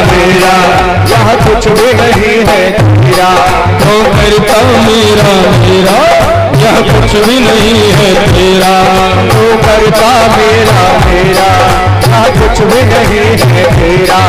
मेरा, यहाँ कुछ भी नहीं है तेरा। जो करता मेरा मेरा, यह कुछ भी नहीं है तेरा। जो करता मेरा मेरा, यहाँ कुछ भी नहीं है तेरा।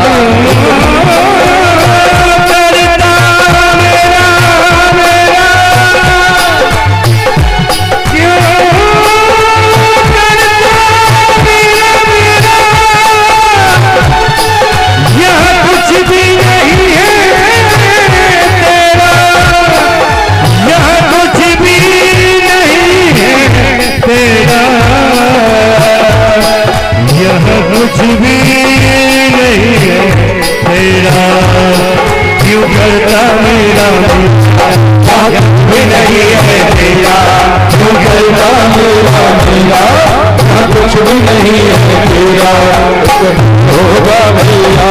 कुछ भी नहीं है तेरा, क्यों करता मेरा भी नहीं है तेरा। क्यों करता मेरा मेरा, कुछ भी नहीं है तेरा। होगा भैया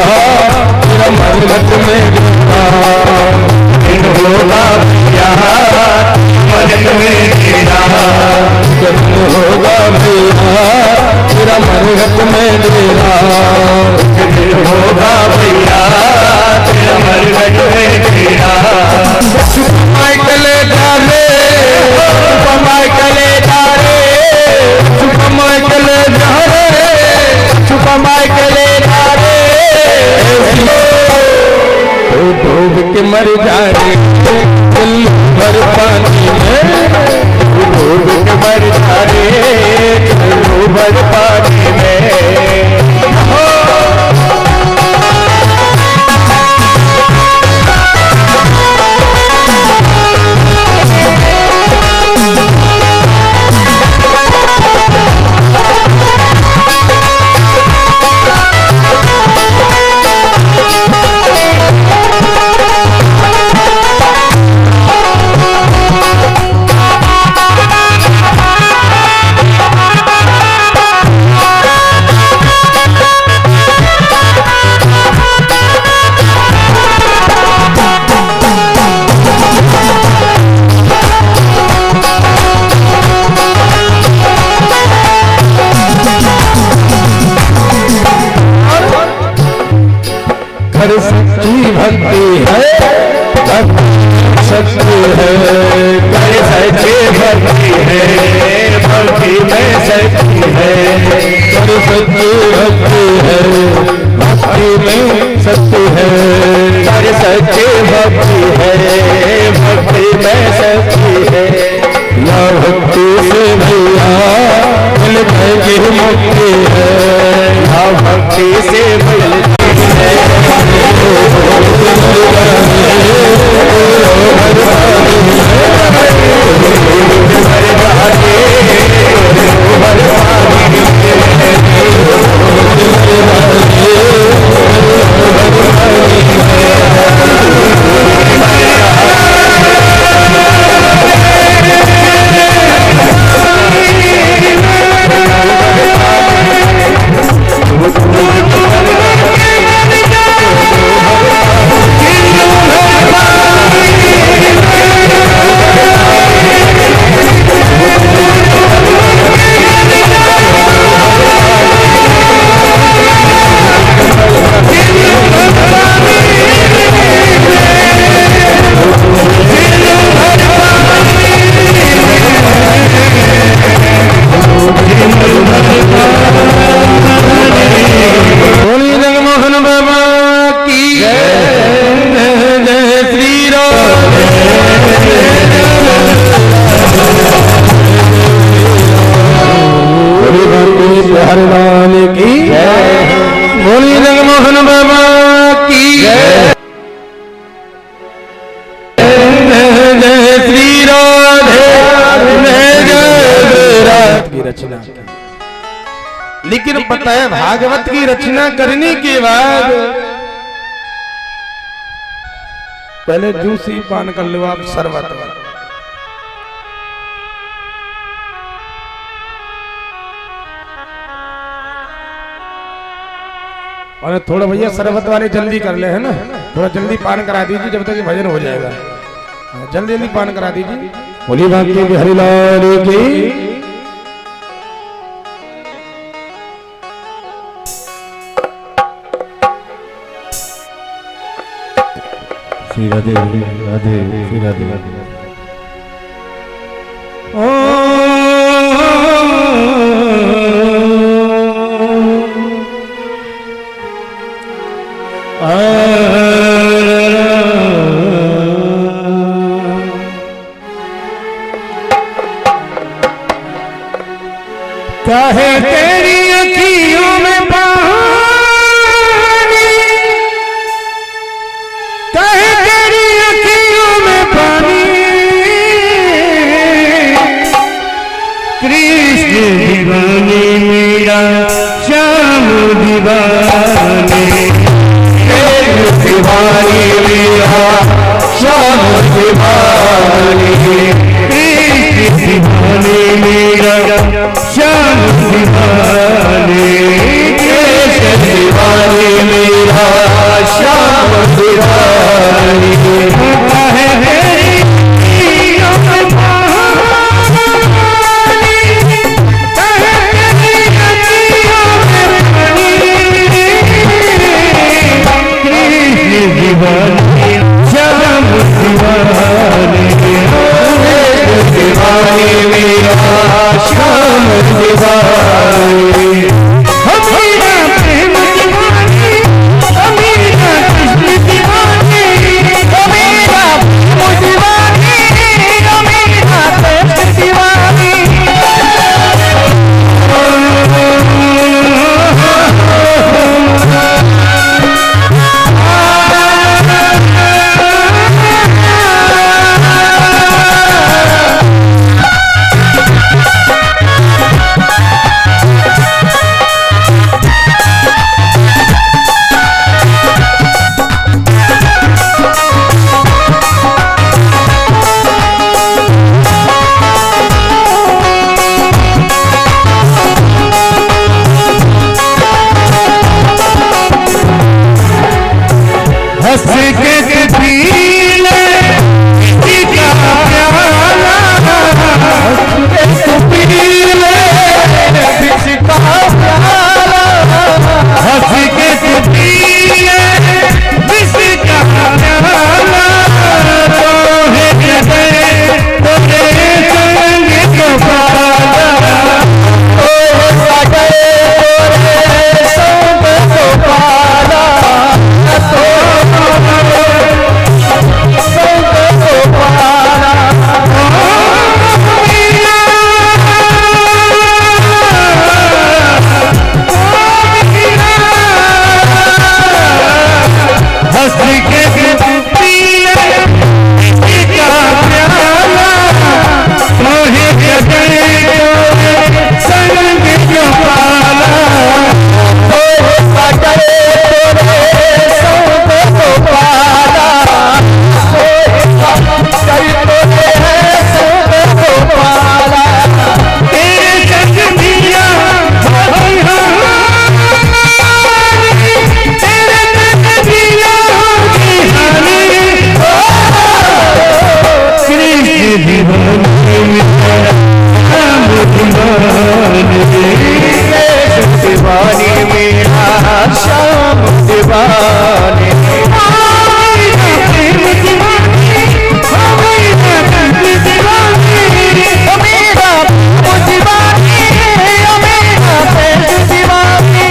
तेरा मन्नत में गिरता, होगा भैया मन्नत में गिरा। होगा भैया तेरा मन्नत में गिरा। होगा भैया तेरा मन्नत में गिरा। कले डाले छुपमाए कले डारे, छुपमाए कले डाले, छुपमाए कले डारे। डूब के मर जाए दिल भर पानी में, डूब के मर जाए दिल भर पानी में। सच्ची भक्ति है, शक्ति है, कर सच्ची भक्ति है, भक्ति में शक्ति है। कर सच्ची भक्ति है, भक्ति में शक्ति है। कर सच्ची भक्ति है, भक्ति में शक्ति है। या भक्ति से भैया मिल गई मुक्ति है, या भक्ति से मिलती है। रचना की। लेकिन पता है भागवत की रचना करने के बाद पहले जूस ही पान कर लो आप, शरबत और थोड़ा भैया शरबत वाले जल्दी कर ले, है ना, थोड़ा जल्दी पान करा दीजिए जब तक भजन हो जाएगा। जल्दी जल्दी पान करा दीजिए। बोली भाग्य बिहारी लाल की। श्री राधे राधे श्री राधे राधे। कहे तेरी अखियों में पानी, कहे तेरी अखियों में पानी, कृष्ण दीवानी मेरा श्याम दीवानी, कृष्ण दीवानी मेरा श्याम दीवानी, कृष्ण दीवानी मेरा श्याम दीवानी, कृष्ण दीवानी मेरा श्याम दीवानी। कहे तेरी अखियों में पानी, कहे तेरी अखियों में पानी, कृष्ण दीवानी श्याम दीवानी, दीवानी मेरा श्याम दीवानी। मेरा प्रेम दीवानी, मेरा कृष्ण दीवानी, मेरा प्रेम दीवानी, मेरा कृष्ण दीवानी। हंस के पी ले किसी का प्याला, हंस के पी ले किसी का प्याला, हंस के पी ले किसी का प्याला, तो है जगह तेरे संग को पाला, ओ सगे तेरे संग को पाला, तो संग को पाला। हंस के पी ले किसी का प्याला, तो है जगह तेरे संग को पाला, ओ सगे तेरे संग को पाला, ओ सगे तेरे संग को पाला। तेरे संग दिया भाई हानी, तेरे संग दिया हानी, कृष्ण दीवानी मेरा श्याम दीवानी, कृष्ण दीवानी मेरा श्याम दीवानी। मेरा प्रेम दीवानी, मेरा कृष्ण दीवानी, मेरा प्रेम दीवानी, मेरा प्रेम दीवानी।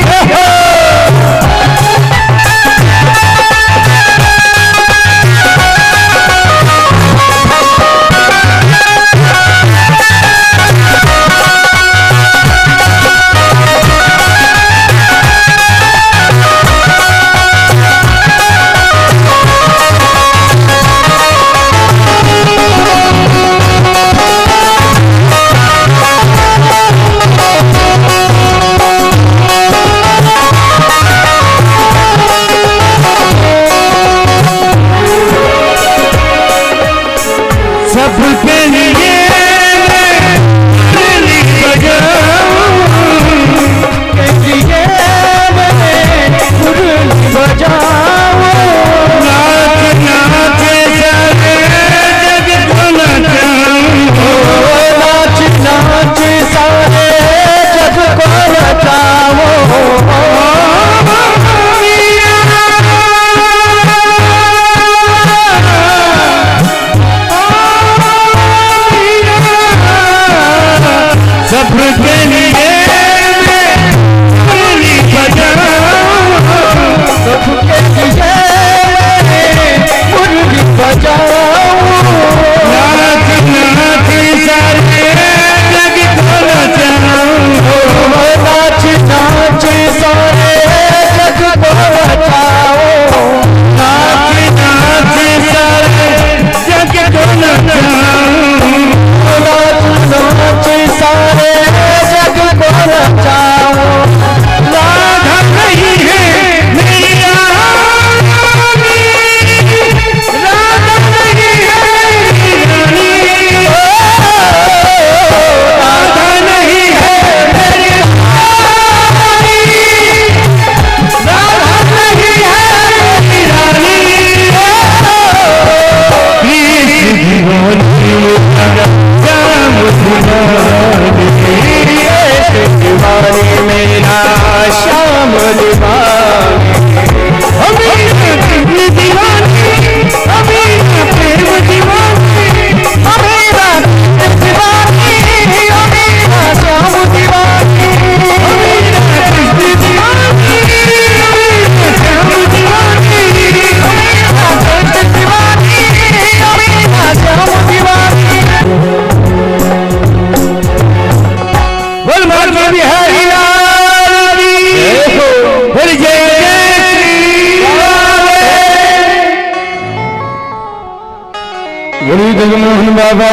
बोली जगमोहन बाबा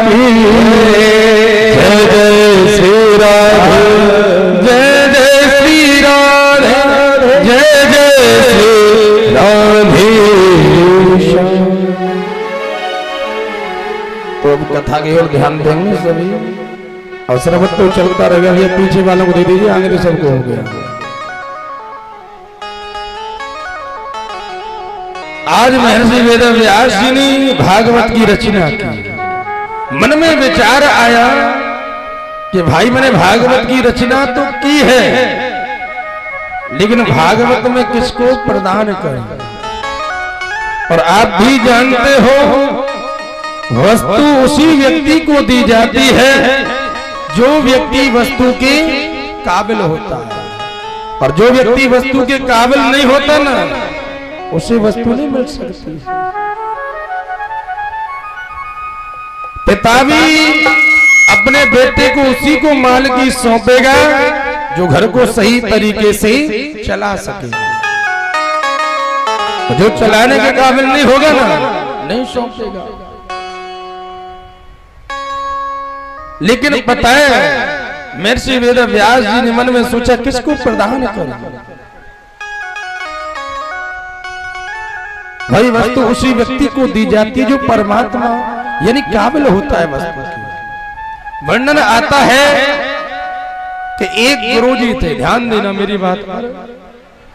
की जय जय श्री राधे जय जय श्री राधे जय जय श्री राधे। तो अब कथा की ओर ध्यान देंगे सभी और सर्वत्र तो चलता रहेगा। ये पीछे वालों को दे दीजिए, आगे तो सबको हो गया। आज महर्षि वेद व्यास जी ने भागवत की रचना की। मन में विचार आया कि भाई मैंने भागवत की रचना तो की है, लेकिन भागवत में किसको प्रदान करें। और आप भी जानते हो वस्तु उसी व्यक्ति को दी जाती है जो व्यक्ति वस्तु के काबिल होता है, और जो व्यक्ति वस्तु के काबिल नहीं होता ना उसे वस्तु नहीं मिल सकती। पिता भी अपने बेटे को उसी को मालकी सौंपेगा जो घर को सही तरीके से चला सके। जो चलाने के काबिल नहीं होगा ना नहीं सौंपेगा। लेकिन पता है महर्षि वेद व्यास जी ने मन में सोचा किसको प्रदान करें। भाई वस्तु उसी व्यक्ति को दी जाती है जो परमात्मा यानी काबिल होता है वस्तु की। वर्णन आता है कि एक गुरुजी थे, ध्यान देना मेरी बात पर,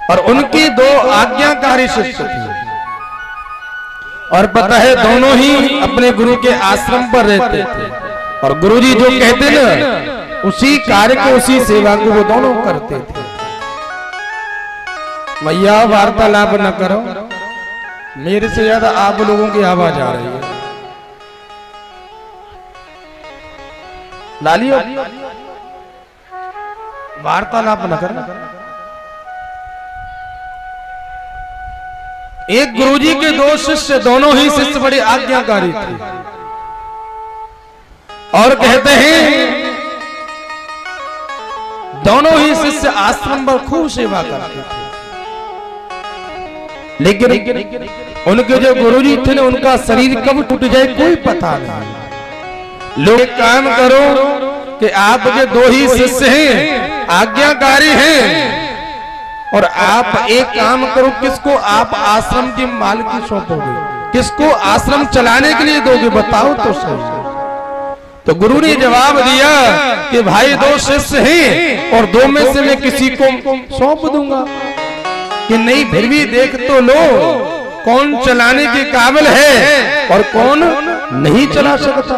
और उनके दो आज्ञाकारी शिष्य थे। और पता है दोनों ही अपने गुरु के आश्रम पर रहते थे, और गुरुजी जो कहते ना उसी कार्य को उसी सेवा को वो दोनों करते थे। भैया वार्तालाप न करो, मेरे से ज्यादा आप लोगों की आवाज आ रही है। लालियो वार्तालाप न करना। एक गुरुजी के दो शिष्य, दोनों ही शिष्य बड़े आज्ञाकारी थे, और कहते हैं दोनों ही शिष्य आश्रम पर खूब सेवा करते थे। लेकिन उनके जो गुरुजी थे ना उनका शरीर कब टूट जाए कोई पता नहीं। लोग काम करो कि आपके दो ही शिष्य हैं, आज्ञाकारी हैं, और आप एक काम करो, किसको आप आश्रम की मालकी सौंपोगे, किसको आश्रम चलाने के लिए दोगे, बताओ तो सही। तो गुरु ने जवाब दिया कि भाई दो शिष्य हैं और दो में से मैं किसी को सौंप दूंगा। कि नहीं फिर भी देख तो लो कौन चलाने के काबिल है और कौन नहीं चला सकता।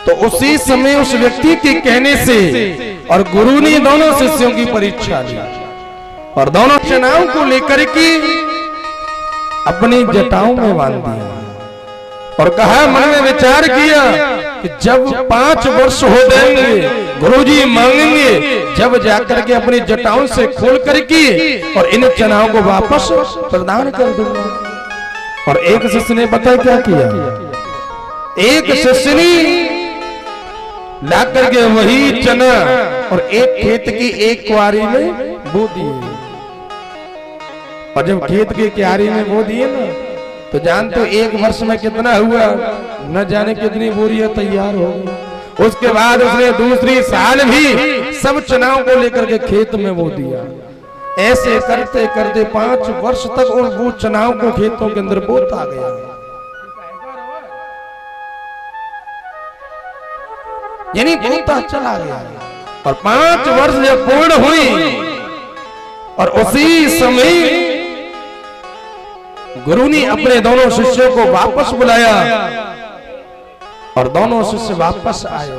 तो उसी समय उस व्यक्ति के कहने से और गुरु ने दोनों शिष्यों की परीक्षा ली, और दोनों चुनाव को लेकर के अपनी जटाओं में बांध दिया, और कहा मन में विचार किया कि जब 5 वर्ष हो जाएंगे गुरुजी मांगेंगे, जब जाकर के अपनी जटाओं से खोल करके और इन चनाओं को वापस प्रदान कर दूंगा। और एक शिष्य ने पता क्या किया, एक शिष्य ने ला करके वही चना और एक खेत की एक क्यारी में बो दिए, और जब खेत की क्यारी में बो दिए ना तो जानते हो 1 वर्ष में कितना हुआ, न जाने कितनी बोरियां तैयार हो गई। उसके बाद उसने दूसरी साल भी सब चनाओं को लेकर के खेत में बो दिया। ऐसे करते करते 5 वर्ष तक उन वो चनाओं को खेतों के अंदर बोता गया। यानी बोता चला गया, और 5 वर्ष जब पूर्ण हुई और उसी समय गुरु ने अपने दोनों शिष्यों को वापस बुलाया, और दोनों शिष्य वापस आए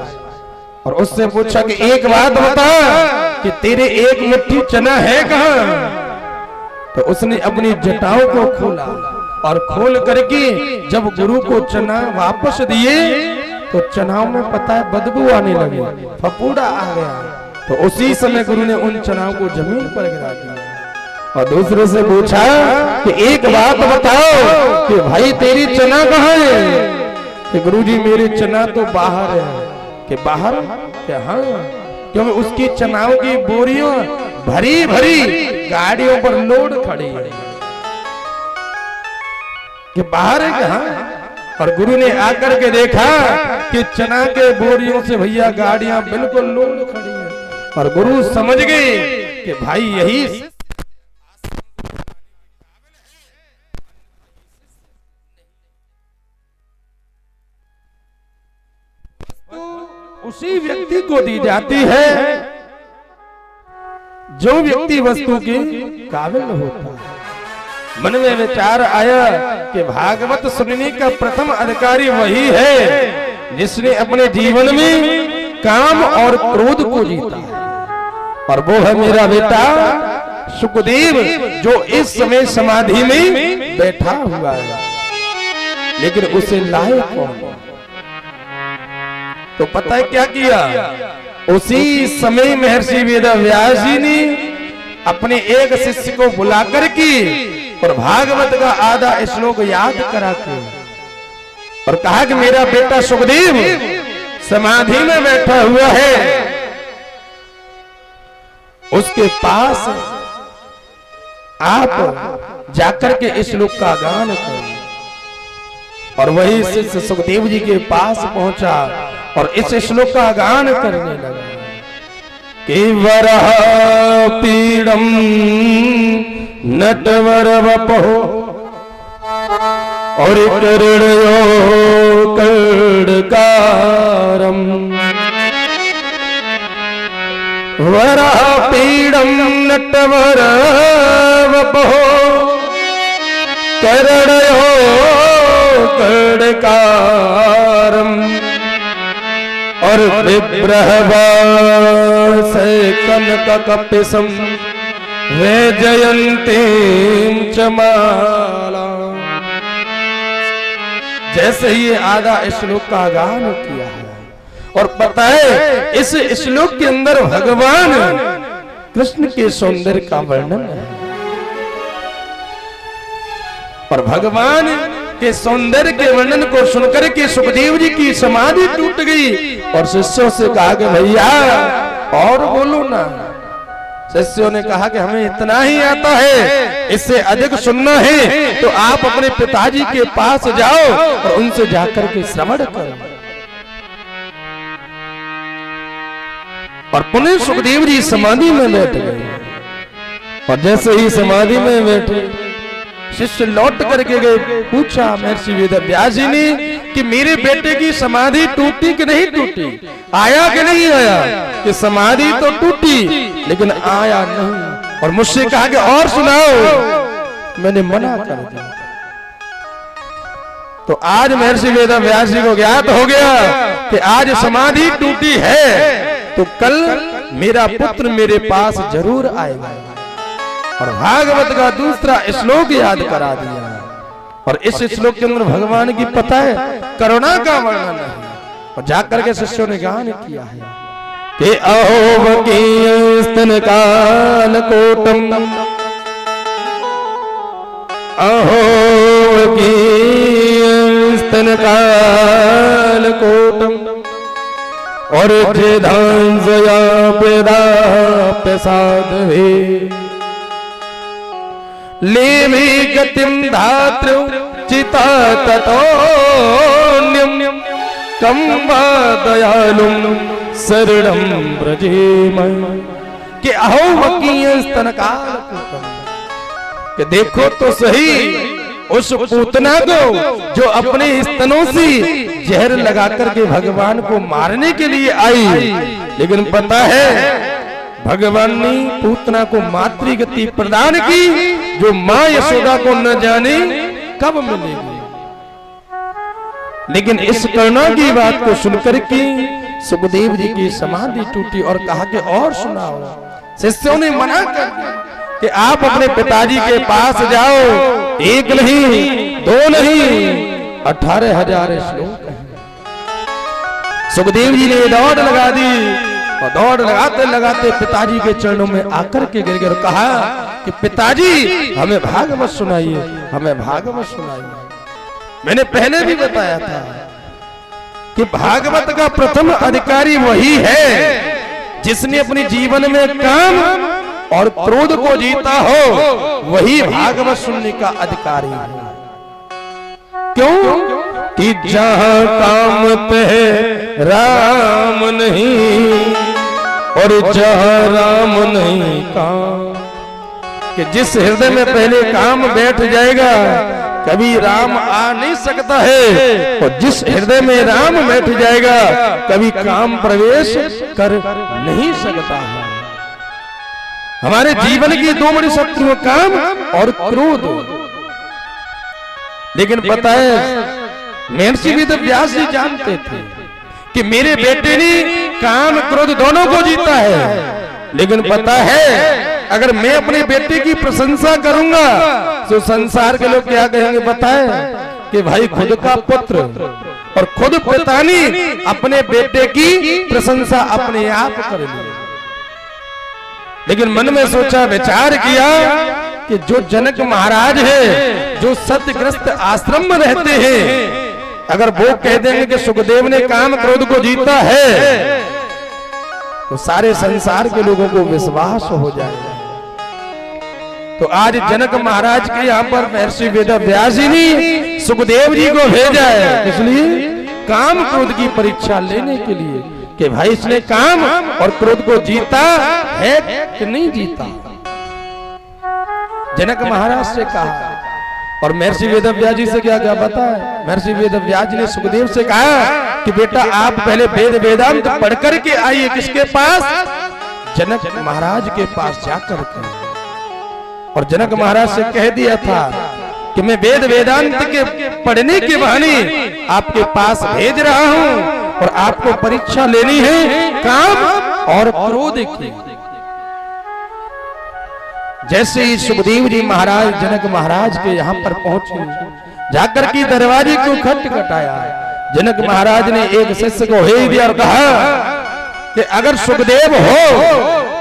और उससे पूछा कि एक बात बता कि तेरे एक मुट्ठी चना है कहां। तो उसने अपनी जटाओं को खोला, और खोल करके जब गुरु को चना वापस दिए तो चनाओं में पता है बदबू आने लगी, फफूंदा आ गया। तो उसी समय गुरु ने उन चनाओं को जमीन पर गिरा दिया, और दूसरे से पूछा कि एक बात बताओ कि भाई तेरी चना कहाँ है। कि गुरुजी मेरे चना तो बाहर है। कि बाहर क्या, हाँ, क्योंकि उसकी चनाओं की बोरियां भरी भरी गाड़ियों पर लोड खड़ी है। कि बाहर है कहाँ, और गुरु ने आकर के देखा कि चना के बोरियों से भैया गाड़ियां बिल्कुल लोड खड़ी हैं, और गुरु समझ गए कि भाई यही उसी व्यक्ति को दी जाती है जो व्यक्ति वस्तु के काबिल होता है। मन में विचार आया कि भागवत सुनने का प्रथम अधिकारी वही है जिसने अपने जीवन में काम और क्रोध को जीता है, और वो है मेरा बेटा सुखदेव, जो इस समय समाधि में बैठा हुआ है। लेकिन उसे लाए कौन? तो पता है क्या किया? उसी समय महर्षि वेदव्यास जी ने अपने एक शिष्य को बुलाकर के और भागवत का आधा श्लोक याद करा के और कहा कि मेरा बेटा सुखदेव समाधि में बैठा हुआ है, उसके पास आप जाकर के इस श्लोक का गान करें। और वही शिष्य सुखदेव जी के पास पहुंचा और इस श्लोक का गान करने लगा कि वरह पीड़म नटवर वपहो और करुणयो कर्णकारम, वरह पीड़म नटवर वपहो करुणयो कर्णकारम, और विप्रहवास कनक कपिसम वे जयंतीम चमाला। जैसे ही आधा श्लोक का गान किया है, और पता है इस श्लोक के अंदर भगवान कृष्ण के सौंदर्य का वर्णन है, और भगवान के सौंदर्य के वर्णन को सुनकर के सुखदेव जी की समाधि टूट गई और शिष्यों से कहा कि भैया और बोलो ना। शिष्यों ने कहा कि हमें इतना ही आता है, इससे अधिक सुनना है तो आप अपने पिताजी के पास जाओ और उनसे जाकर के श्रवण करो। और पुनः सुखदेव जी समाधि में बैठ गए, और जैसे ही समाधि में बैठे शिष्य लौट करके गए, पूछा महर्षि वेदव्यास जी ने कि मेरे बेटे की समाधि टूटी कि नहीं टूटी, आया कि नहीं आया? कि समाधि तो टूटी लेकिन आया नहीं। और मुझसे कहा कि और सुनाओ, मैंने मना कर दिया। तो आज महर्षि वेदव्यास जी को ज्ञात हो गया कि आज समाधि टूटी है तो कल मेरा पुत्र मेरे पास जरूर आएगा। और भागवत का दूसरा श्लोक याद करा दिया, और इस श्लोक के अंदर भगवान की पता है करुणा का वर्णन है। और जाकर के शिष्यों ने गान किया है कि अहोवकीय स्तन काल कोटम, अहोवकीय स्तन काल कोटम, और जया पेदा प्रसादवे लेवी गतिम धातृ चिता ततोन्यम कम वा दयालुम शरणम ब्रजेम। कि अहोवकीय स्तनकाल कोटम, कि देखो तो सही उस पूतना को जो अपने स्तनों से जहर लगा करके भगवान को मारने के लिए आई, लेकिन पता है भगवान ने पूतना को मातृगति प्रदान की जो मां यशोदा को न जाने कब मिलेगी। लेकिन इस करुणा की बात को सुनकर के सुखदेव जी की समाधि टूटी और कहा कि और सुनाओ। शिष्यों ने मना कर दिया कि आप अपने पिताजी के पास जाओ, एक नहीं दो नहीं 18,000 श्लोक हैं। सुखदेव जी ने दौड़ लगा दी और दौड़ लगाते लगाते पिताजी के चरणों में आकर के गिर गए और कहा कि पिताजी हमें भागवत सुनाइए, हमें भागवत सुनाइए। मैंने पहले भी बताया था कि भागवत का प्रथम अधिकारी वही है जिसने अपने जीवन में काम और क्रोध को जीता हो, वही भागवत सुनने का अधिकारी है। क्यों कि जहां काम पे राम नहीं और जहां राम नहीं काम, कि जिस हृदय में पहले काम बैठ जाएगा कभी राम आ नहीं सकता है, और जिस हृदय में राम बैठ जाएगा कभी काम प्रवेश कर नहीं सकता है। हमारे जीवन की दो बड़ी शत्रु काम और क्रोध। लेकिन पता है महर्षि वेदव्यास जी जानते थे कि मेरे बेटे ने काम क्रोध दोनों को जीता है, लेकिन पता है अगर मैं अपने बेटे की प्रशंसा करूंगा तो संसार के लोग क्या कहेंगे पता है कि भाई खुद का पुत्र और खुद पिता ने अपने बेटे की प्रशंसा अपने आप कर ली। लेकिन मन में सोचा विचार किया कि जो जनक महाराज है, जो सत्यग्रस्त आश्रम में रहते हैं, अगर वो कह देंगे कि सुखदेव ने काम क्रोध को जीता है तो सारे संसार के लोगों को विश्वास हो जाएगा। तो आज जनक महाराज के यहाँ पर महर्षि वेदव्यास जी ने सुखदेव जी को भेजा है, इसलिए काम क्रोध की परीक्षा लेने के लिए कि भाई इसने काम और क्रोध को जीता है कि नहीं जीता। जनक महाराज से कहा, और महर्षि वेदव्यास जी से क्या क्या पता है, महर्षि वेदव्यास जी ने सुखदेव से कहा कि बेटा आप पहले वेद वेदांत पढ़ करके आइए। किसके पास? जनक महाराज के पास जाकर के। और जनक महाराज से कह दिया था कि मैं वेद वेदांत के पढ़ने के बहाने आपके पास भेज रहा हूं और आपको परीक्षा लेनी है काम और क्रोध की। जैसे ही सुखदेव जी महाराज जनक महाराज के यहाँ पर पहुंचे, जाकर के दरवाजे को खटखटाया। जनक महाराज ने एक शिष्य को भेज दिया और कहा कि अगर सुखदेव हो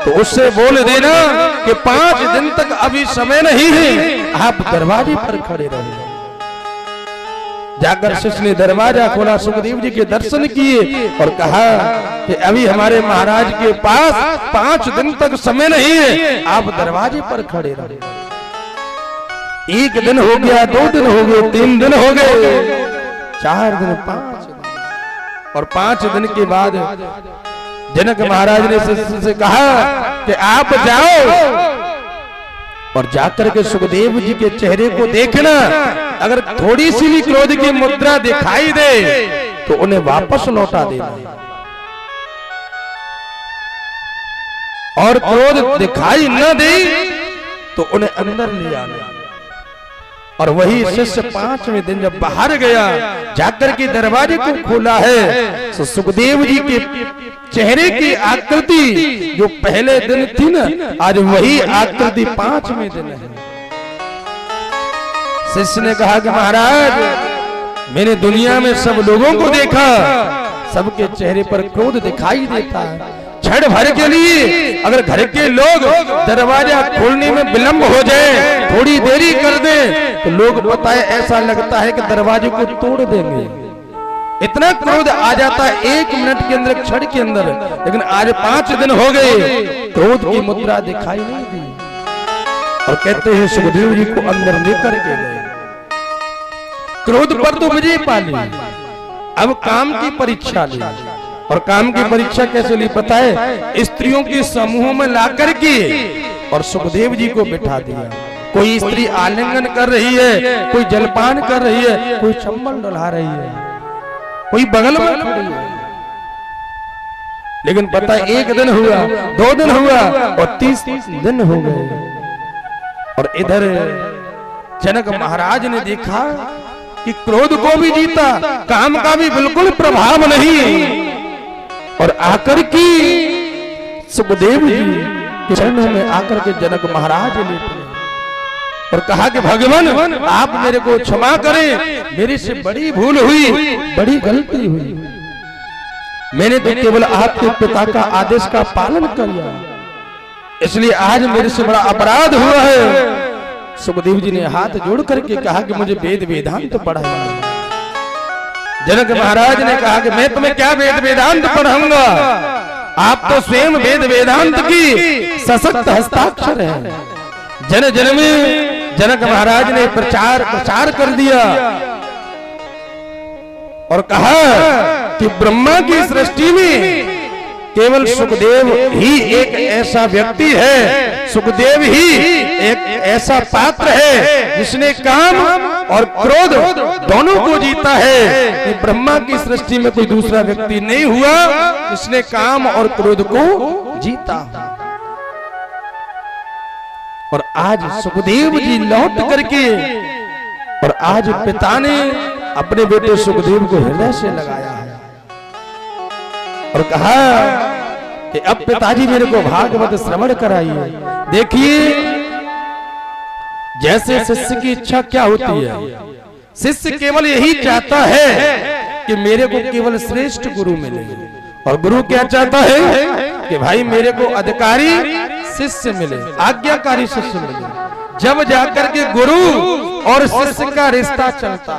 तो उससे बोल देना कि 5 दिन तक अभी समय नहीं है, आप दरवाजे पर खड़े रहो। जाकर शिष्य ने दरवाजा खोला, सुखदेव जी के दर्शन किए और कहा कि अभी हमारे महाराज के पास 5 दिन तक समय नहीं है, आप दरवाजे पर खड़े रहो। 1 दिन हो गया, 2 दिन हो गए, 3 दिन हो गए, 4 दिन, 5 दिन, और 5 दिन के बाद जनक महाराज ने शिष्य से कहा कि आप जाओ और जाकर के सुखदेव जी के चेहरे को देखना, अगर थोड़ी सी भी क्रोध की मुद्रा दिखाई दे तो उन्हें वापस लौटा देना, और क्रोध दिखाई न दे तो उन्हें अंदर ले आना। और वही शिष्य 5वें दिन जब बाहर गया, जाकर के दरवाजे को खोला है, तो सुखदेव जी के चेहरे की आकृति जो पहले दिन थी ना, आज वही आकृति 5वें दिन है। शिष्य ने कहा कि महाराज मैंने दुनिया में सब लोगों को देखा, सबके चेहरे पर क्रोध दिखाई देता है। क्षण भर के लिए अगर घर के लोग दरवाजा खोलने में विलंब हो जाए, थोड़ी देरी कर दें, तो लोग पता है ऐसा लगता है कि दरवाजे को तोड़ देंगे। इतना क्रोध आ जाता है 1 मिनट के अंदर, क्षण के अंदर। लेकिन आज 5 दिन हो गए, क्रोध की मुद्रा दिखाई नहीं दी। और कहते हैं सुखदेव जी को अंदर लेकर के गए, क्रोध पर तो विजय पा ली, अब काम की परीक्षा ली। और काम की परीक्षा कैसे ली पता है? स्त्रियों के समूह में ला करके और सुखदेव जी को बिठा दिया। कोई स्त्री आलिंगन कर रही है, कोई जलपान कर रही है, कोई चंबल डला रही है, कोई बगल में खड़ी है। लेकिन पता है 1 दिन हुआ, 2 दिन हुआ और 30 दिन हो गए। और इधर जनक महाराज ने देखा कि क्रोध को भी जीता, काम का भी बिल्कुल प्रभाव नहीं। और आकर की सुखदेव जी के चरणों में आकर के जनक महाराज लेटे और कहा कि भगवान आप मेरे को क्षमा करें, मेरे से बड़ी भूल हुई, बड़ी गलती हुई। मैंने तो केवल आपके पिता का आदेश का पालन किया, इसलिए आज मेरे से बड़ा अपराध हुआ है। सुखदेव जी ने हाथ जोड़ करके कहा कि मुझे वेद वेदांत पढ़ाइए। जनक महाराज ने कहा कि मैं तुम्हें क्या वेद वेदांत पढ़ाऊंगा, आप तो स्वयं वेद वेदांत की सशक्त हस्ताक्षर हैं। जन जन में जनक महाराज ने प्रचार कर दिया और कहा कि ब्रह्मा की सृष्टि में केवल सुखदेव ही एक ऐसा व्यक्ति है, सुखदेव ही एक ऐसा पात्र है जिसने काम और क्रोध दोनों को जीता है। कि ब्रह्मा की सृष्टि में कोई दूसरा व्यक्ति नहीं हुआ जिसने काम और क्रोध को जीता। और आज सुखदेव जी लौट करके और आज पिता ने अपने बेटे सुखदेव को हृदय से लगाया है और कहा कि अब पिताजी मेरे को भागवत श्रवण कराइए। देखिए जैसे शिष्य की इच्छा क्या होती है, शिष्य केवल यही चाहता है कि मेरे को केवल श्रेष्ठ गुरु मिले, और गुरु क्या चाहता है कि भाई मेरे को अधिकारी शिष्य मिले, आज्ञाकारी शिष्य मिले। जब जाकर के गुरु और शिष्य का रिश्ता चलता